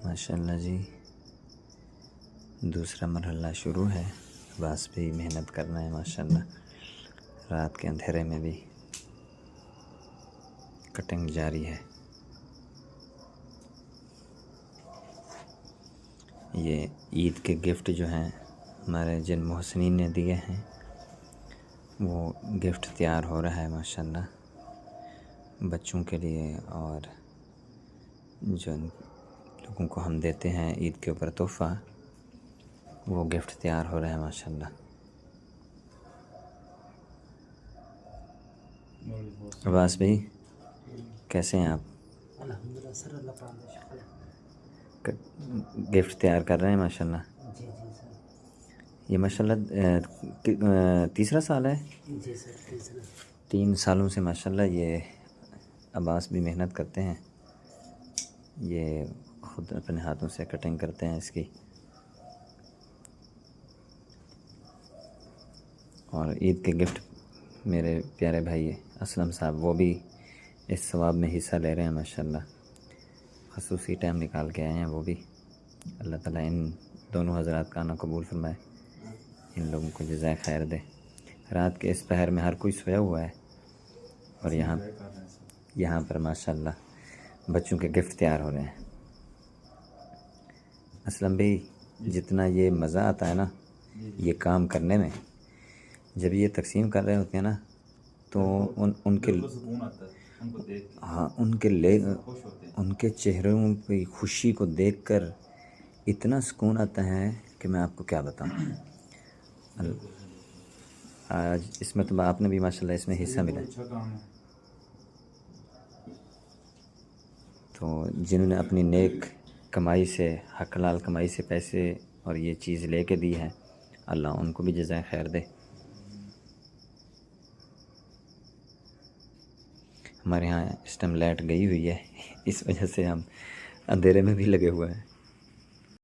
ماشاءاللہ جی، دوسرا مرحلہ شروع ہے. عباس بھی محنت کرنا ہے ماشاءاللہ. رات کے اندھیرے میں بھی کٹنگ جاری ہے. یہ عید کے گفٹ جو ہیں ہمارے جن محسنین نے دیے ہیں وہ گفٹ تیار ہو رہا ہے ماشاءاللہ بچوں کے لیے، اور جو لوگوں کو ہم دیتے ہیں عید کے اوپر تحفہ وہ گفٹ تیار ہو رہا ہے ماشاءاللہ. عباس بھائی کیسے ہیں آپ؟ الحمدللہ سر، اللہ پاک کا شکر ہے. گفٹ تیار کر رہے ہیں ماشاءاللہ. جی سر. یہ ماشاءاللہ تیسرا سال ہے. جی سر، تیسرا. 3 سالوں سے ماشاءاللہ یہ عباس بھی محنت کرتے ہیں. یہ خود اپنے ہاتھوں سے کٹنگ کرتے ہیں اس کی، اور عید کے گفٹ میرے پیارے بھائی اسلم صاحب وہ بھی اس ثواب میں حصہ لے رہے ہیں ماشاءاللہ. خصوصی ٹائم نکال کے آئے ہیں وہ بھی. اللہ تعالیٰ ان دونوں حضرات کا آنا قبول فرمائے، ان لوگوں کو جزائے خیر دے. رات کے اس پہر میں ہر کوئی سویا ہوا ہے اور یہاں پر ماشاءاللہ بچوں کے گفٹ تیار ہو رہے ہیں. اسلم بھائی جتنا یہ مزہ آتا ہے نا یہ کام کرنے میں، جب یہ تقسیم کر رہے ہوتے ہیں نا تو ان کے چہروں کی خوشی کو دیکھ کر اتنا سکون آتا ہے کہ میں آپ کو کیا بتاؤں. آج اس میں تو آپ نے بھی ماشاءاللہ اس میں حصہ ملا. تو جنہوں نے اپنی نیک کمائی سے، حق حلال کمائی سے پیسے اور یہ چیز لے کے دی ہے، اللہ ان کو بھی جزائے خیر دے. ہمارے ہاں اس ٹائم لائٹ گئی ہوئی ہے، اس وجہ سے ہم اندھیرے میں بھی لگے ہوئے ہیں.